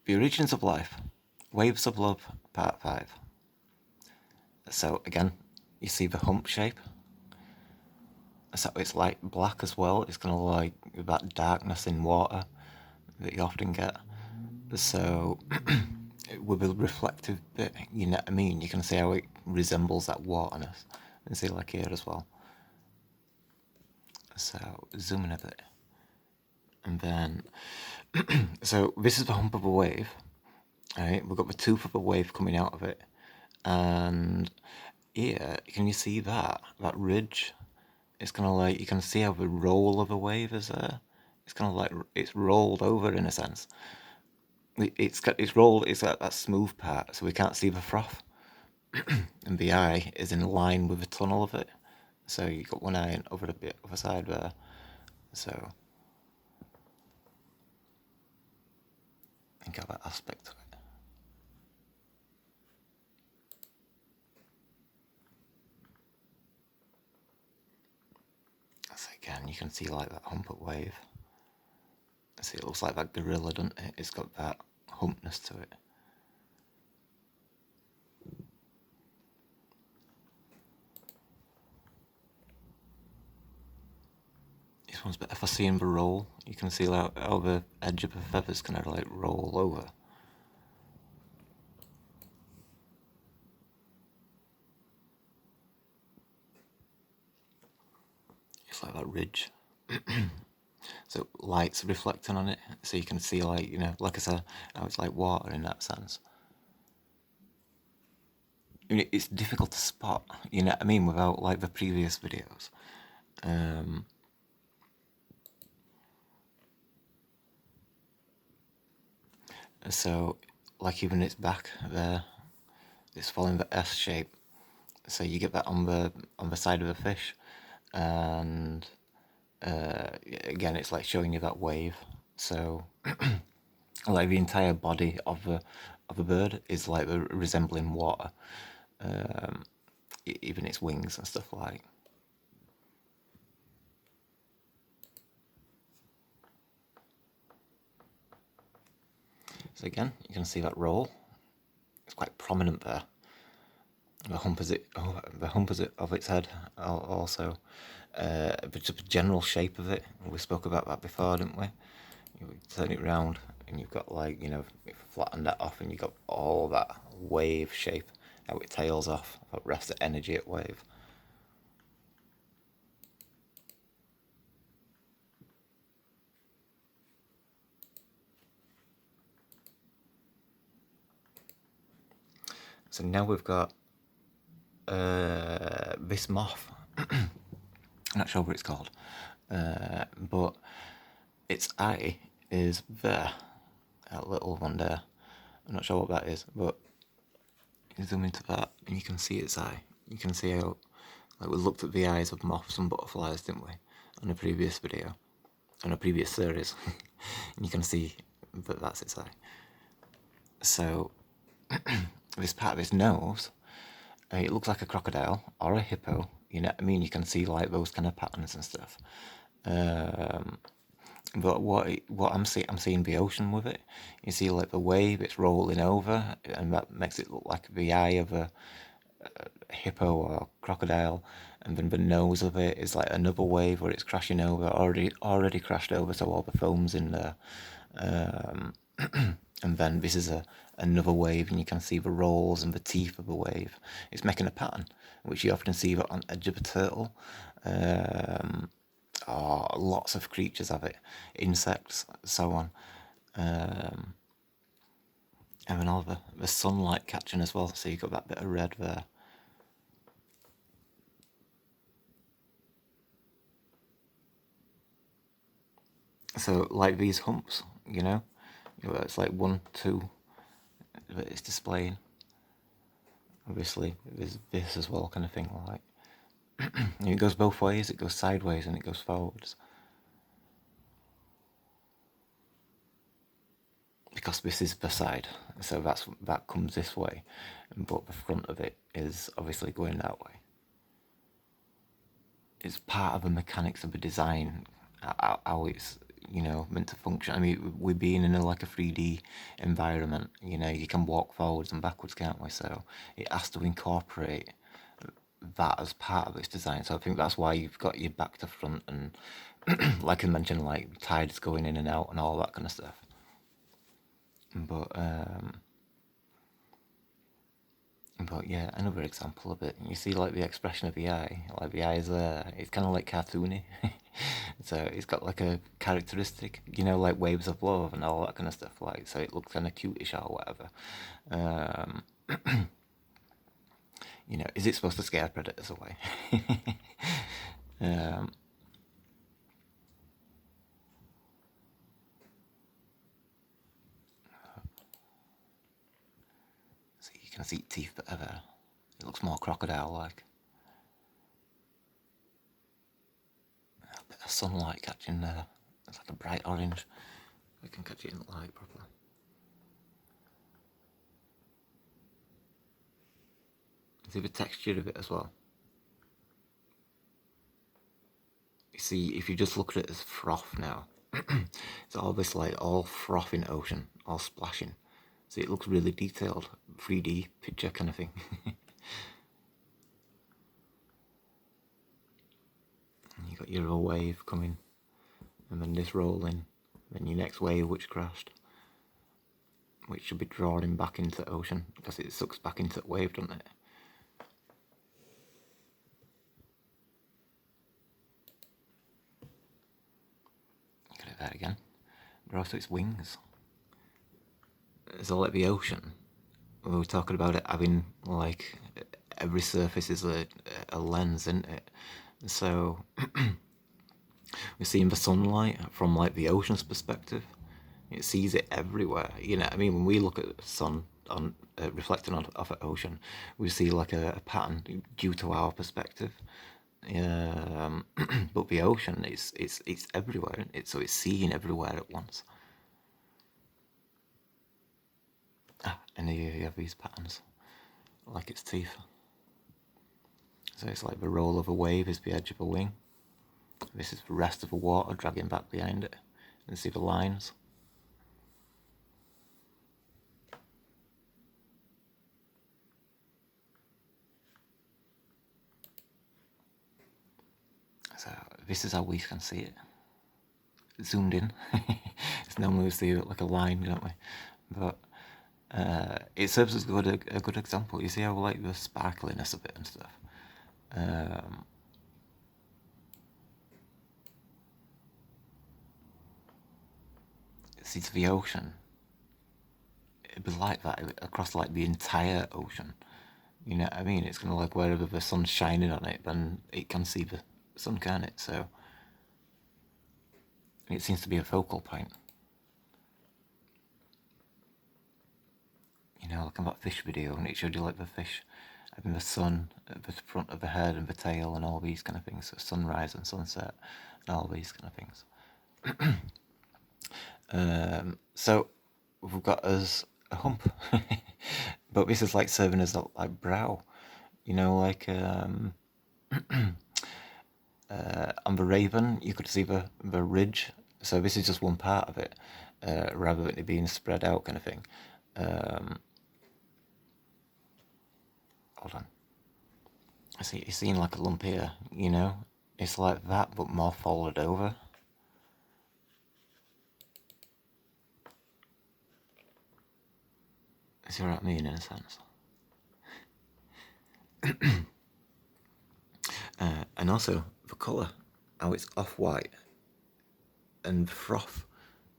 The Origins of Life, Waves of Love, Part 5. So again, you see the hump shape. So it's like black as well. It's kind of like that darkness in water that you often get. So with a reflective bit, you know what I mean? You can see how it resembles that waterness. And see like here as well. So zoom in a bit. And then, so this is the hump of a wave. Right, we've got the tooth of a wave coming out of it. And here, can you see that ridge? It's kind of like, you can see how the roll of a wave is there. It's kind of like, it's rolled over in a sense. It's rolled, it's got that smooth part, so we can't see the froth. And the eye is in line with the tunnel of it. So you've got one eye over a bit of a side there. So think of that aspect of it. So again, you can see like that humped wave. See, it looks like that gorilla, doesn't it? It's got that humpness to it. This one's better for seeing the roll. You can see how the edge of the feathers kind of like roll over. It's like that ridge. So light's reflecting on it, so you can see, like, you know, like I said, how it's like water in that sense. I mean, it's difficult to spot, you know what I mean, without like the previous videos. So, like even its back there, it's following the S shape. So you get that on the side of the fish, and again, it's like showing you that wave. So, like the entire body of the bird is like resembling water, even its wings and stuff like. So again, you can see that roll. It's quite prominent there. The hump of its head also. But just the general shape of it. We spoke about that before, didn't we? You turn it round, and you've got, like, you know, flatten that off, and you've got all that wave shape, how it tails off, that rest of energy at wave. So now we've got this moth. I'm not sure what it's called, but its eye is there, that little one there. I'm not sure what that is, but you zoom into that and you can see its eye. You can see how, like, we looked at the eyes of moths and butterflies, didn't we, on a previous video, on a previous series. And you can see that that's its eye. So this part of its nose, it looks like a crocodile or a hippo. You know what I mean? You can see like those kind of patterns and stuff. But what I'm seeing the ocean with it. You see like the wave, it's rolling over, and that makes it look like the eye of a hippo or crocodile, and then the nose of it is like another wave where it's crashing over, already crashed over, so all the foam's in there. And then this is another wave, and you can see the rolls and the teeth of the wave. It's making a pattern, which you often see on the edge of a turtle. Lots of creatures have it, insects, so on. And then all the sunlight catching as well, so you've got that bit of red there. So like these humps, you know, it's like 1, 2 that it's displaying. Obviously, there's this as well, kind of thing, like. It goes both ways, it goes sideways and it goes forwards. Because this is the side, so that comes this way, but the front of it is obviously going that way. It's part of the mechanics of the design, how it's, meant to function. I mean, we're being in like a 3D environment. You can walk forwards and backwards, can't we? So it has to incorporate that as part of its design. So I think that's why you've got your back to front and, like I mentioned, like tides going in and out and all that kind of stuff. But yeah, another example of it. You see, like the expression of the eye. Like the eye is there. It's kind of like cartoony. So it's got like a characteristic, like waves of love and all that kind of stuff. Like, so it looks kind of cutish or whatever. Um, is it supposed to scare predators away? um, so you can see teeth that are there. It looks more crocodile-like. A bit of sunlight catching there. It's like a bright orange. I can catch it in the light properly. See the texture of it as well. You see, if you just look at it as froth now, it's all this like all frothing ocean, all splashing. So it looks really detailed, 3D picture kind of thing. And you got your other wave coming, and then this rolling, then your next wave which crashed, which should be drawing back into the ocean because it sucks back into the wave, doesn't it? Get it there again. But also its wings. It's all like the ocean. We were talking about it having like every surface is a lens, isn't it? So we're seeing the sunlight from like the ocean's perspective. It sees it everywhere. I mean, when we look at the sun on reflecting off the ocean, we see like a pattern due to our perspective. But the ocean it's everywhere, so it's seeing everywhere at once. And here you have these patterns, like its teeth. So it's like the roll of a wave is the edge of a wing. This is the rest of the water dragging back behind it. And see the lines. So this is how we can see it. Zoomed in. It's normally we see like a line, don't we? But it serves as a good example. You see how like the sparkliness of it and stuff. See, to the ocean, it'd be like that across like the entire ocean. You know what I mean? It's kind of like wherever the sun's shining on it, then it can see the sun, can it? So it seems to be a focal point. Like on that fish video, and it showed you like the fish having the sun at the front of the head and the tail and all these kind of things. So sunrise and sunset and all these kind of things. So we've got us a hump, but this is like serving as a like brow. Like on the raven, you could see the ridge. So this is just one part of it, rather than it being spread out kind of thing. Hold on. I see you're seeing like a lump here, It's like that, but more folded over. See what I mean, in a sense? And also the colour, how it's off-white and froth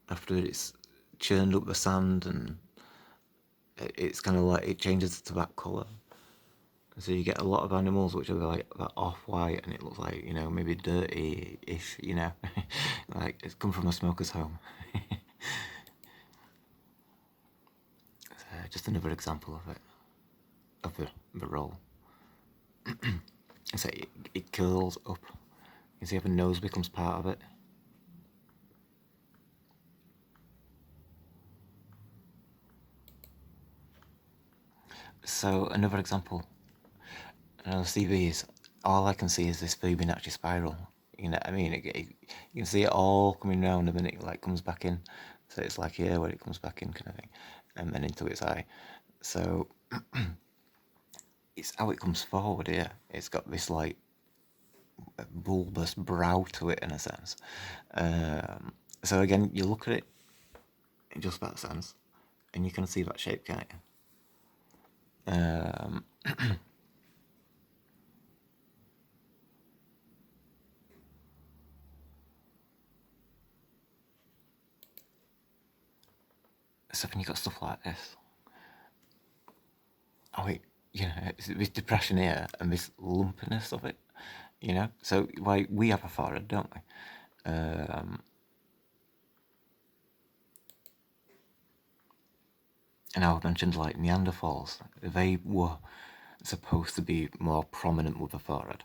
after it's churned up the sand, and it's kind of like it changes to that colour. So you get a lot of animals which are like that off-white, and it looks like, maybe dirty-ish, like it's come from a smoker's home. Just another example of it, of the roll. So it curls up. You see how the nose becomes part of it. So another example, see these, all I can see is this Fibonacci spiral. You know what I mean? You can see it all coming round the minute it like comes back in. So it's like here where it comes back in kind of thing, and then into its eye. So it's how it comes forward here. It's got this like bulbous brow to it in a sense. So again, you look at it in just that sense, and you can see that shape, can't you? So then you got stuff like this. Oh, it's this depression here and this lumpiness of it, So why we have a forehead, don't we? And I've mentioned like Neanderthals, they were supposed to be more prominent with a forehead.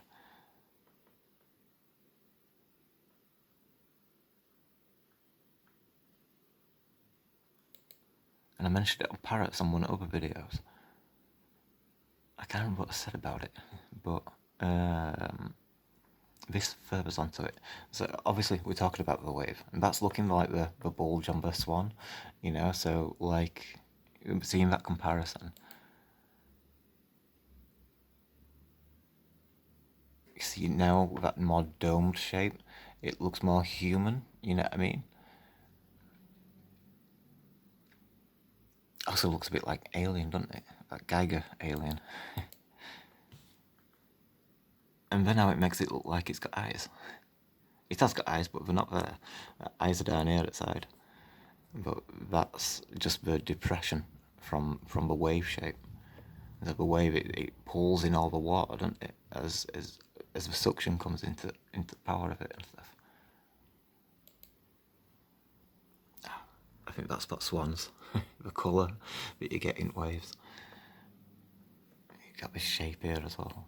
And I mentioned it on parrots on one of the other videos. I can't remember what I said about it, but this furthers onto it. So obviously we're talking about the wave, and that's looking like the bulge on the swan, so like seeing that comparison. You see now that more domed shape, it looks more human, you know what I mean? Also looks a bit like Alien, doesn't it? That Geiger Alien. And then now it makes it look like it's got eyes. It has got eyes, but they're not there. Eyes are down here at the side. But that's just the depression from the wave shape. The wave, it pulls in all the water, doesn't it? As the suction comes into the power of it and stuff. I think that's what swans, the colour that you get in waves. You got this shape here as well.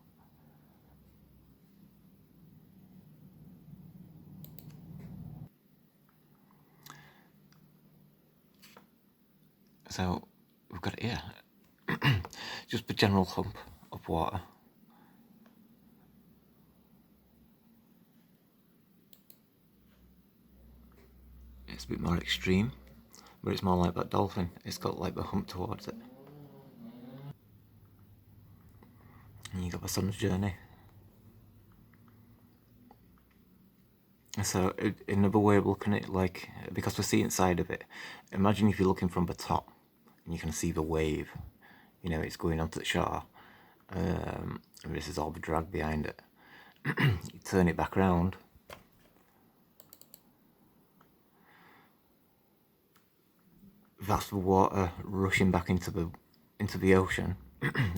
So we've got it here. Just the general hump of water. It's a bit more extreme, but it's more like that dolphin. It's got like the hump towards it. And you got the sun's journey. So another way of looking at it, like, because we see inside of it, imagine if you're looking from the top and you can see the wave, it's going onto the shore, and this is all the drag behind it. You turn it back around, that's the water rushing back into the ocean,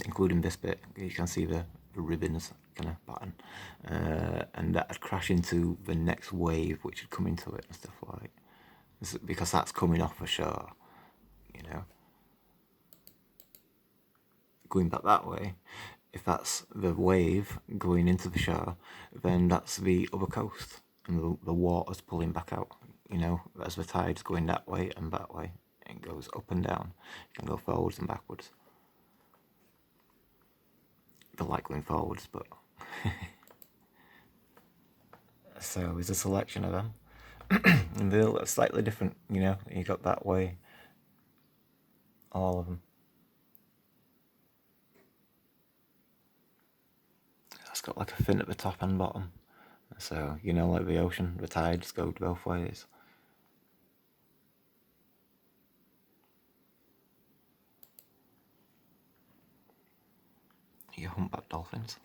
including this bit. You can see the ribbons kind of pattern, and that'd crash into the next wave which would come into it and stuff like, because that's coming off the shore, going back that way. If that's the wave going into the shore, then that's the other coast, and the water's pulling back out, as the tide's going that way and that way. It goes up and down. You can go forwards and backwards. I like going forwards, but so there's a selection of them. And they look slightly different, you got that way, all of them. It's got like a fin at the top and bottom. So, like the ocean, the tides go both ways. You humpback dolphins.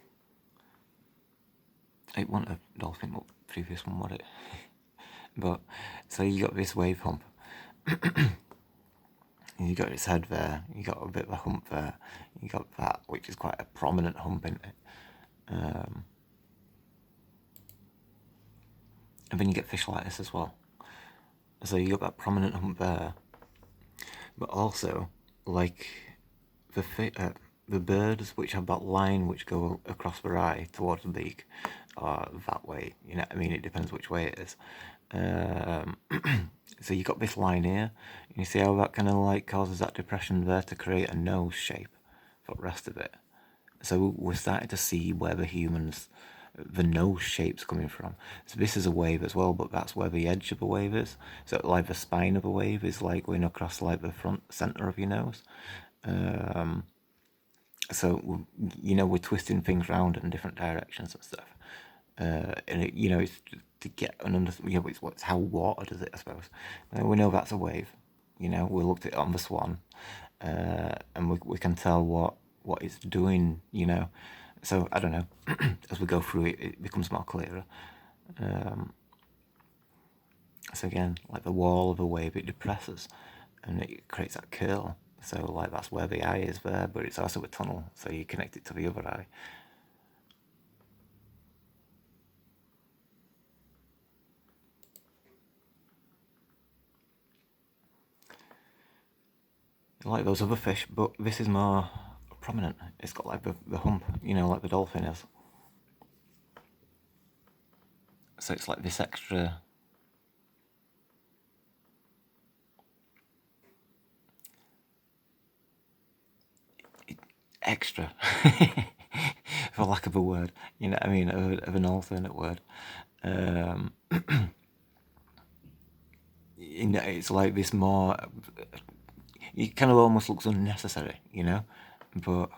I want a dolphin, what previous one was it? But, so you got this wave hump. You got its head there, you got a bit of a hump there, you got that, which is quite a prominent hump in it. And then you get fish like this as well. So you got that prominent hump there, but also like the birds which have that line which go across the eye towards the beak, are that way. You know what I mean? It depends which way it is. So you got this line here, and you see how that kind of like causes that depression there to create a nose shape for the rest of it. So we're starting to see where the humans, the nose shape's coming from. So this is a wave as well, but that's where the edge of the wave is. So like the spine of a wave is like going across like the front center of your nose. So we're twisting things around in different directions and stuff. And it's to get an understanding. Yeah, it's how water does it, I suppose. We know that's a wave. We looked at it on the swan, and we can tell what it's doing. So I don't know. As we go through it, it becomes more clearer. So again, like the wall of a wave, it depresses, and it creates that curl. So like that's where the eye is there, but it's also a tunnel. So you connect it to the other eye. Like those other fish, but this is more prominent. It's got like the hump, like the dolphin is. So it's like this extra. Extra, for lack of a word, of an alternate word. It's like this more. It kind of almost looks unnecessary, but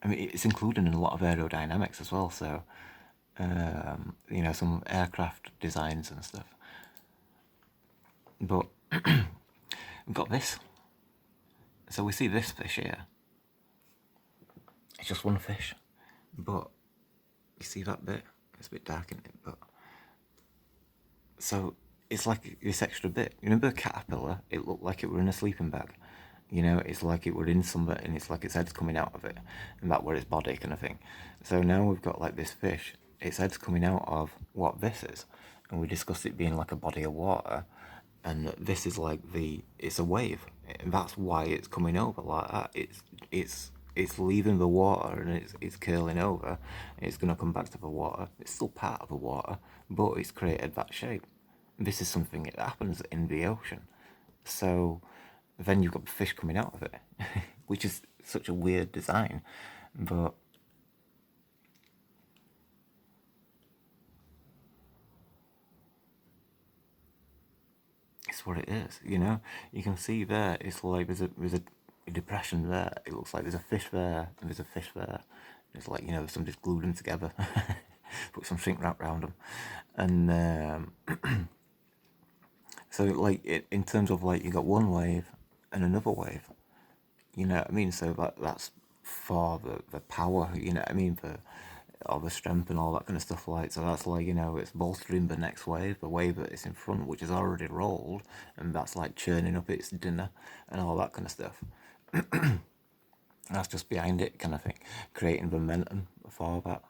I mean it's included in a lot of aerodynamics as well. So some aircraft designs and stuff. But we've got this. So we see this fish here. It's just one fish, but you see that bit? It's a bit dark, isn't it? But so it's like this extra bit. You remember a caterpillar? It looked like it were in a sleeping bag. It's like it were in somewhere, and it's like its head's coming out of it, and that were its body kind of thing. So now we've got like this fish. Its head's coming out of what this is, and we discussed it being like a body of water, and this is like it's a wave, and that's why it's coming over like that. It's leaving the water and it's curling over. And it's going to come back to the water. It's still part of the water, but it's created that shape. This is something that happens in the ocean. So then you've got the fish coming out of it, which is such a weird design, but it's what it is. You can see there. It's like there's a depression there. It looks like there's a fish there and there's a fish there. It's like somebody's glued them together, put some shrink wrap around them, and so like in terms of like you got one wave and another wave. You know what I mean? So that's for the power. You know what I mean? For all the strength and all that kind of stuff. Like so, that's like it's bolstering the next wave, the wave that is in front, which is already rolled, and that's like churning up its dinner and all that kind of stuff. That's just behind it, kind of thing, creating momentum for that.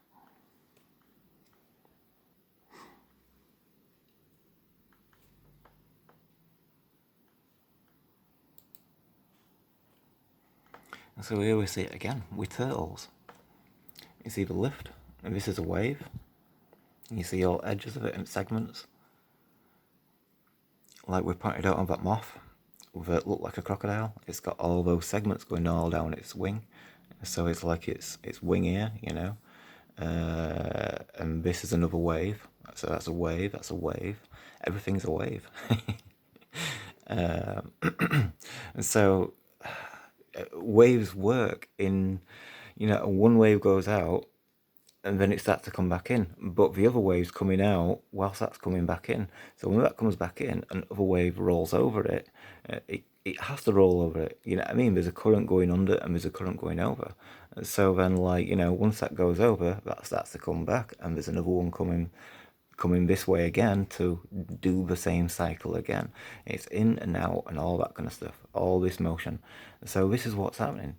And so here we see it again with turtles. You see the lift, and this is a wave. You see all edges of it in segments. Like we pointed out on that moth, that looked like a crocodile. It's got all those segments going all down its wing. So it's like its wing here, and this is another wave. So that's a wave, that's a wave. Everything's a wave. And so waves work in, one wave goes out and then it starts to come back in, but the other wave's coming out whilst that's coming back in. So when that comes back in, another wave rolls over it, it has to roll over it. You know what I mean? There's a current going under and there's a current going over. So then, like, once that goes over, that starts to come back, and there's another one coming this way again to do the same cycle again. It's in and out and all that kind of stuff, all this motion. So this is what's happening,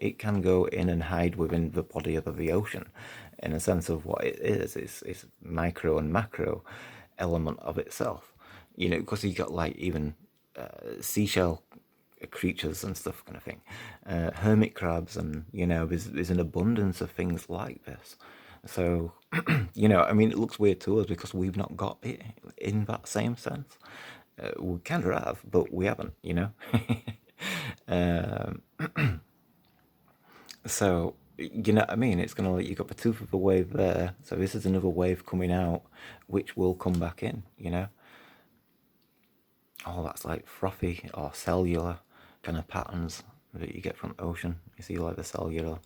it can go in and hide within the body of the ocean in a sense of what it is. It's micro and macro element of itself, because you got like even seashell creatures and stuff kind of thing, hermit crabs, and there's an abundance of things like this. So I mean, it looks weird to us because we've not got it in that same sense. We kind of have, but we haven't. um, so You know what I mean? It's gonna like you got the tooth of a wave there, so this is another wave coming out, which will come back in. You know, oh, that's like frothy or cellular kind of patterns that you get from the ocean. You see like the cellular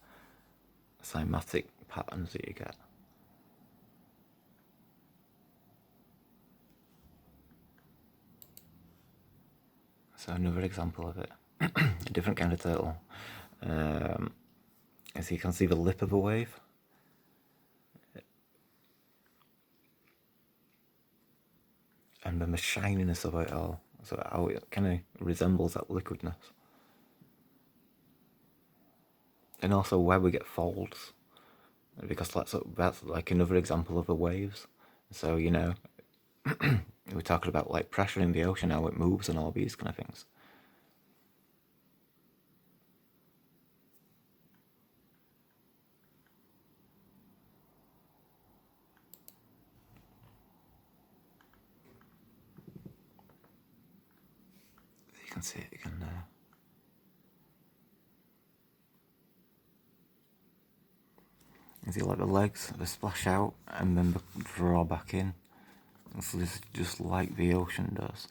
cymatic patterns that you get. So another example of it, a different kind of turtle. As you can see the lip of a wave. And then the shininess of it all. So how it kind of resembles that liquidness. And also where we get folds. Because that's like another example of the waves. So, you know, we're talking about like pressure in the ocean, how it moves and all these kind of things. You can see it again there. You see like the legs, they splash out and then they draw back in. So this is just like the ocean does.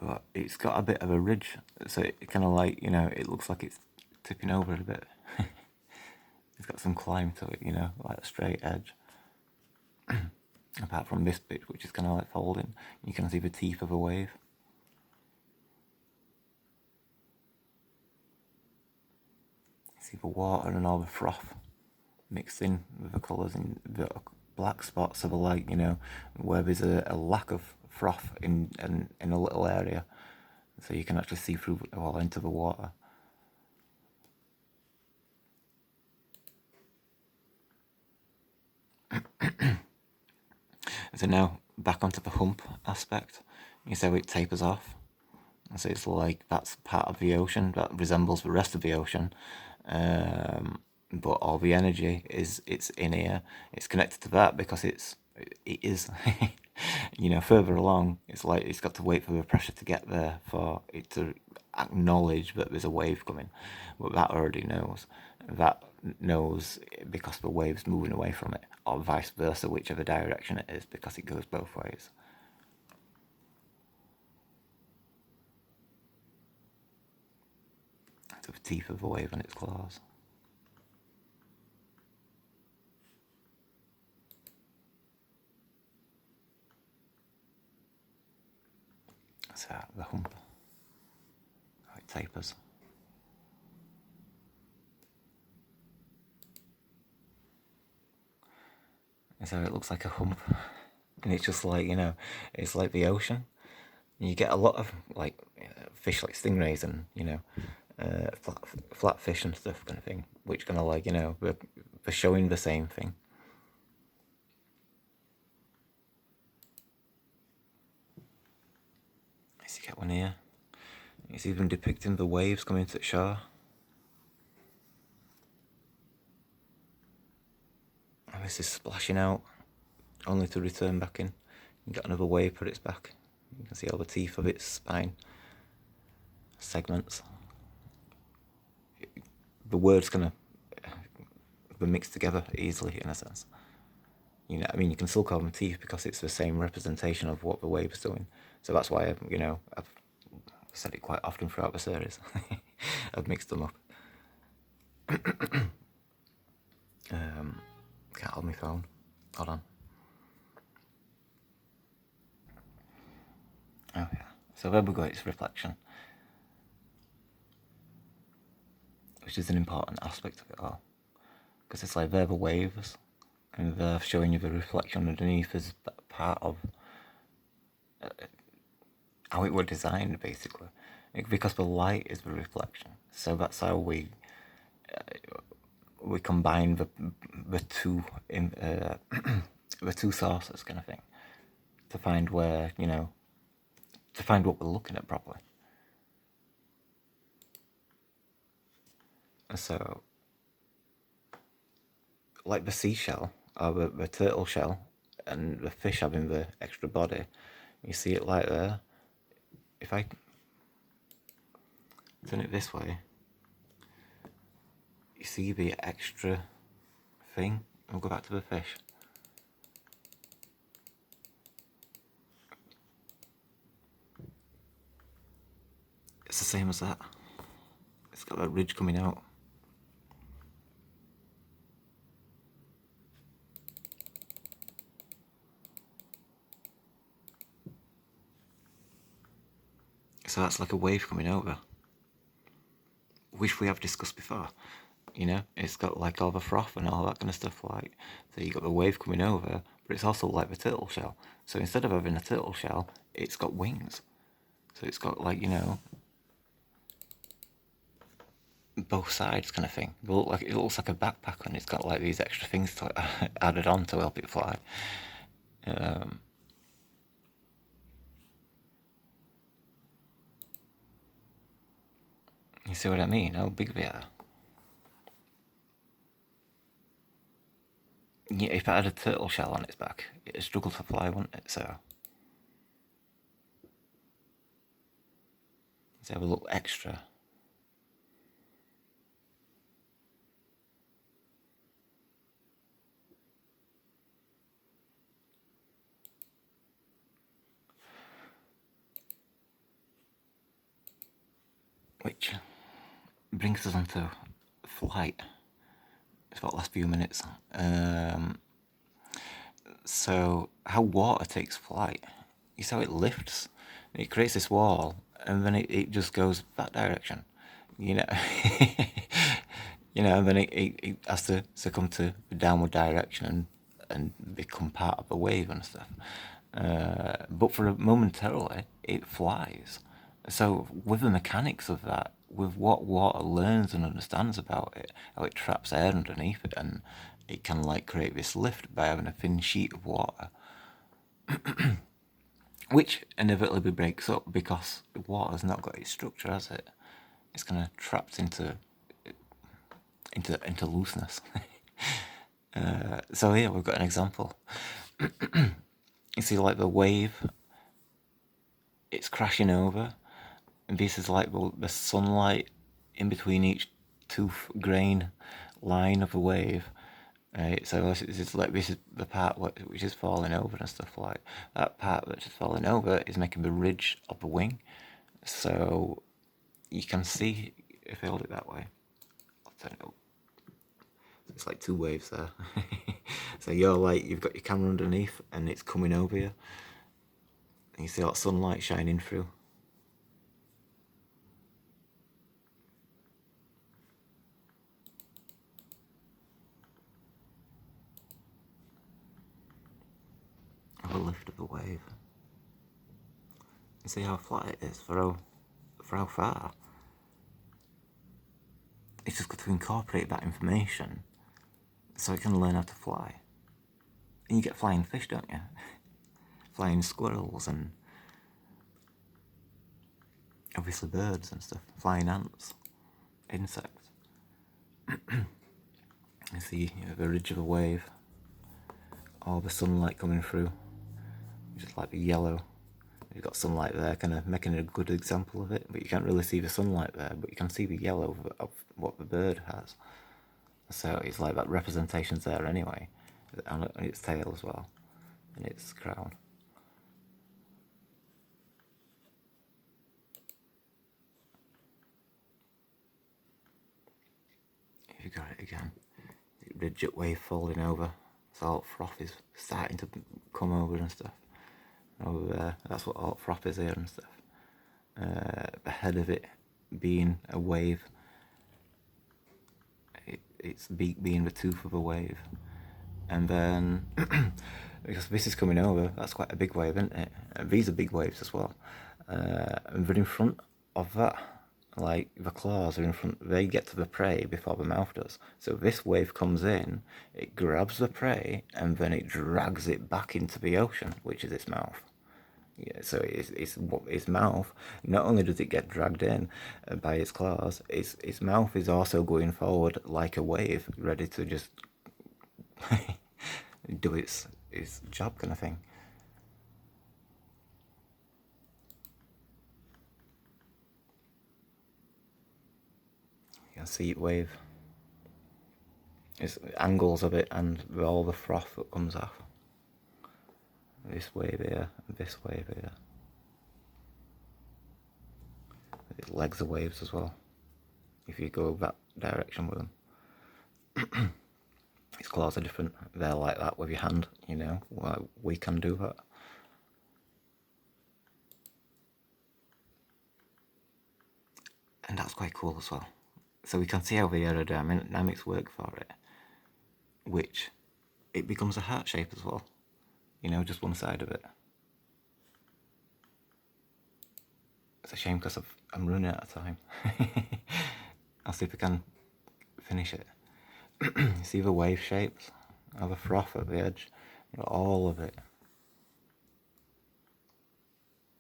But it's got a bit of a ridge, so it kind of like, you know, it looks like it's tipping over a bit. It's got some climb to it, you know, like a straight edge. Apart from this bit, which is kind of like folding, you can see the teeth of a wave. You see the water and all the froth mixed in with the colours, and the black spots of a like, you know, where there's a lack of froth in a little area, so you can actually see through well into the water. So now back onto the hump aspect. You see how it tapers off. So it's like that's part of the ocean that resembles the rest of the ocean, but all the energy it's in here. It's connected to that because it is, you know, further along. It's like it's got to wait for the pressure to get there for it to acknowledge that there's a wave coming, but that already knows. That knows because the wave's moving away from it, or vice versa, whichever direction it is, because it goes both ways. To the teeth of the wave and its claws. So the hump, how it tapers. And so it looks like a hump, and it's just like, you know, it's like the ocean. You get a lot of like fish like stingrays and, you know, flat fish and stuff kind of thing, which kind of like, you know, they're showing the same thing. As you get one here, it's even depicting the waves coming to the shore. And this is splashing out, only to return back in. You got another wave put its back. You can see all the teeth of its spine segments. The words kind of be mixed together easily in a sense. You know, I mean, you can still call them teeth because it's the same representation of what the wave's doing. So that's why I've said it quite often throughout the series. I've mixed them up. Can't hold my phone. Hold on. Oh yeah. So there we go. It's reflection, which is an important aspect of it all, because it's like they're the waves, and they're showing you the reflection underneath as part of how it were designed, basically, because the light is the reflection. So that's how we combine the two in the two sources, kind of thing, to find where, you know, to find what we're looking at properly. So, like the seashell or the turtle shell, and the fish having the extra body, you see it like there. If I turn it this way, you see the extra thing? We'll go back to the fish. It's the same as that. It's got that ridge coming out. So that's like a wave coming over, which we have discussed before. You know, it's got like all the froth and all that kind of stuff. Like, so you got the wave coming over, but it's also like the turtle shell. So instead of having a turtle shell, it's got wings. So it's got like, you know, both sides kind of thing. It looks like a backpack, and it's got like these extra things added on to help it fly. You see what I mean? How big they are. Yeah, if it had a turtle shell on its back, it'd struggle to fly, wouldn't it? So let's have a little extra. Which brings us on to flight. It's about the last few minutes. So how water takes flight. You see how it lifts? It creates this wall, and then it just goes that direction. You know, and then it has to succumb to the downward direction and become part of the wave and stuff. But for momentarily, it flies. So with the mechanics of that, with what water learns and understands about it, how it traps air underneath it, and it can like create this lift by having a thin sheet of water, which inevitably breaks up because the water's not got its structure, has it? It's kind of trapped into looseness. So here we've got an example. You see, like the wave, it's crashing over, and this is like the sunlight in between each tooth grain line of the wave. So this is the part which is falling over and stuff like that. Part that's falling over is making the ridge of the wing. So you can see if I hold it that way. I'll turn it up. It's like two waves there. So you've got your camera underneath and it's coming over you. And you see that sunlight shining through. Have a lift of the wave. You see how flat it is for how far. It's just got to incorporate that information so it can learn how to fly. And you get flying fish, don't you? Flying squirrels and obviously birds and stuff. Flying ants, insects. You see the ridge of a wave, all the sunlight coming through, just like the yellow. You've got sunlight there, kind of making a good example of it, but you can't really see the sunlight there, but you can see the yellow of what the bird has. So it's like that representation's there anyway, on its tail as well, and its crown. If you got it again, the jet wave falling over, so all froth is starting to come over and stuff. Over there, that's what all froth is here and stuff. The head of it being a wave, its beak being the tooth of a wave, and then because this is coming over, that's quite a big wave, isn't it? And these are big waves as well, and then in front of that, like the claws are in front, they get to the prey before the mouth does. So this wave comes in, it grabs the prey, and then it drags it back into the ocean, which is its mouth. Yeah, so its mouth. Not only does it get dragged in by its claws, its mouth is also going forward like a wave, ready to just do its job, kind of thing. You can see it wave. It's angles of it and all the froth that comes off. This wave here, and this wave here. It legs the waves as well. If you go that direction with them. Its claws are different. They're like that with your hand, you know. Well, we can do that. And that's quite cool as well. So we can see how the aerodynamics work for it, which it becomes a heart shape as well. You know, just one side of it. It's a shame because I'm running out of time. I'll see if I can finish it. You see the wave shapes? Have a froth at the edge. You know, all of it.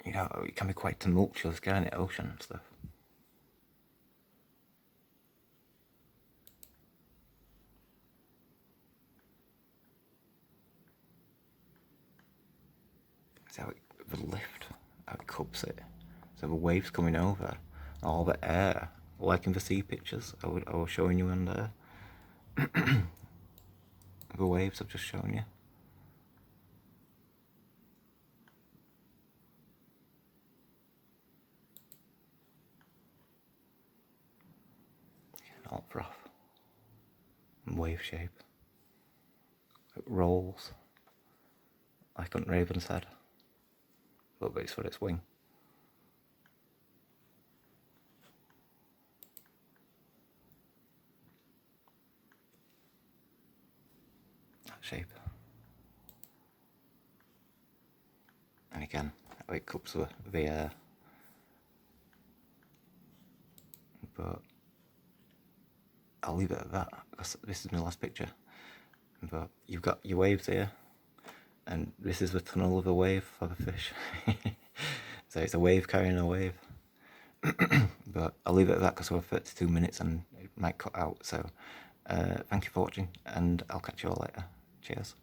You know, it can be quite tumultuous, can't it? Ocean and stuff. See how the lift, how it cups it. So the waves coming over, all the air, like in the sea pictures I was showing you in there. The waves I've just shown you. All froth. And wave shape. It rolls. Like on Raven's head. But it's for its wing. That shape. And again, how it cups the air. But I'll leave it at that because this is my last picture. But you've got your waves here, and this is the tunnel of a wave for the fish. So it's a wave carrying a wave. But I'll leave it at that because we're 32 minutes and it might cut out. So thank you for watching, and I'll catch you all later. Cheers.